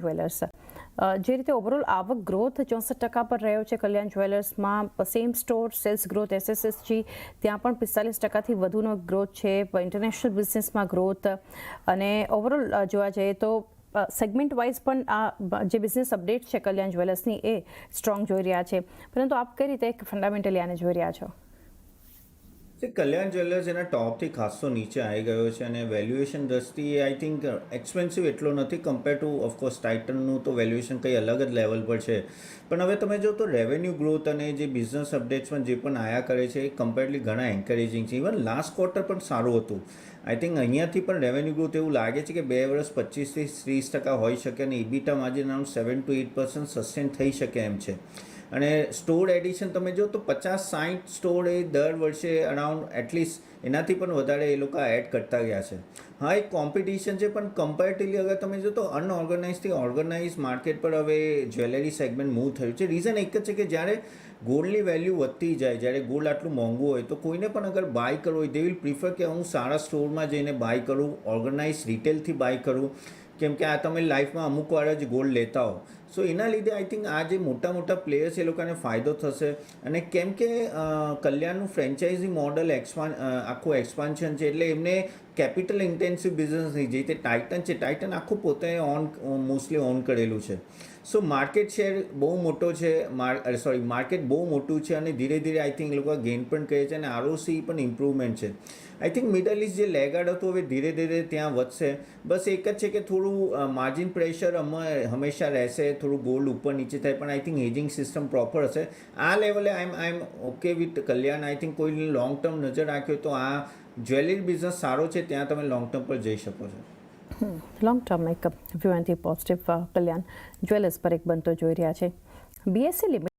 Jewellers, જે રીતે overall આવક ગ્રોથ 64% પર રહ્યો છે કલ્યાણ જ્વેલર્સમાં, same store sales growth SSSG ત્યાં પણ 45%થી વધુનો ગ્રોથ છે, ઇન્ટરનેશનલ બિઝનેસમાં ગ્રોથ, અને ઓવરઓલ જોવા જઈએ તો સેગમેન્ટ વાઇઝ પણ આ જે બિઝનેસ અપડેટ છે કલ્યાણ જ્વેલર્સની એ સ્ટ્રોંગ જોઈ રહ્યા છે. પરંતુ આપ કઈ રીતે ફંડામેન્ટલી આને જોઈ રહ્યા છો? કલ્યાણ જ્વેલર્સ એના ટોપથી ખાસો નીચે આવી ગયો છે અને વેલ્યુએશન દ્રષ્ટિએ આઈ થિંક એક્સપેન્સિવ એટલો નથી કમ્પેર ટુ ઓફકોર્સ ટાઇટનનું તો વેલ્યુએશન કંઈ અલગ જ લેવલ પર છે. પણ હવે તમે જો તો રેવન્યુ ગ્રોથ અને જે બિઝનેસ અપડેટ્સમાં જે પણ આયા કરે છે એ કમ્પેરલી ઘણા એન્કરેજિંગ છે. ઇવન લાસ્ટ ક્વાર્ટર પણ સારું હતું. આઈ થિંક અહીંયાથી પણ રેવન્યુ ગ્રોથ એવું લાગે છે કે 2 વર્ષ 25% થી 30% હોઈ શકે અને ઇબીટા માર્જિન અરાઉન્ડ 7 to 8% સસ્ટેન થઈ શકે એમ છે. અને સ્ટોર એડિશન તમે જો તો 50-60 સ્ટોર એ દર વર્ષે અરાઉન્ડ એટલીસ્ટ એનાથી પણ વધારે એ લોકો એડ કરતા ગયા છે. હા, એક કોમ્પિટિશન છે પણ કમ્પેરેટિવલી અગર તમે જો તો અનઓર્ગેનાઇઝથી ઓર્ગેનાઇઝ માર્કેટ પર હવે જ્વેલરી સેગમેન્ટ મૂવ થયું છે. રીઝન એક જ છે કે જ્યારે ગોલ્ડની વેલ્યુ વધતી જાય, જ્યારે ગોલ્ડ આટલું મોંઘું હોય તો કોઈને પણ અગર બાય કરવું હોય દે વિલ પ્રિફર કે હું સારા સ્ટોરમાં જઈને બાય કરું, ઓર્ગેનાઇઝ રિટેલથી બાય કરું, કેમ કે આ તમે લાઈફમાં અમુક વાર જ ગોલ્ડ લેતા હો. સો એના લીધે આઈ થિંક આ જે મોટા મોટા પ્લેયર્સ એ લોકોને ફાયદો થશે. અને કેમ કે કલ્યાણનું ફ્રેન્ચાઇઝી મોડલ આખું એક્સપાન્શન છે એટલે એમને કેપિટલ ઇન્ટેન્સિવ બિઝનેસ નહીં. જે તે ટાઇટન છે, ટાઇટન આખું પોતે મોસ્ટલી ઓન કરેલું છે. સો માર્કેટ શેર બહુ મોટો છે, માર્કેટ બહુ મોટું છે અને ધીરે ધીરે આઈ થિંક એ લોકો ગેઇન પણ કરે છે અને ROC પણ ઇમ્પ્રુવમેન્ટ છે. આઈ થિંક મિડલ ઇસ્ટ જે લેગાર્ડ હતું હવે ધીરે ધીરે ત્યાં વધશે. બસ એક જ છે કે થોડું માર્જિન પ્રેશર હંમેશા રહેશે, થોડું ગોલ્ડ ઉપર નીચે થાય, પણ I think hedging system proper હશે. આ લેવલે I am okay with Kalyan. I think કોઈ લોંગ ટર્મ નજર રાખ્યો તો આ જ્વેલરી બિઝનેસ સારો છે, ત્યાં તમે લોંગ ટર્મ પર જઈ શકો છો. લોંગ ટર્મ એક વ્યૂ પોઝિટિવ કલ્યાણ જ્વેલર્સ પર એક બનતો જોઈ રહ્યા છે. BSE limited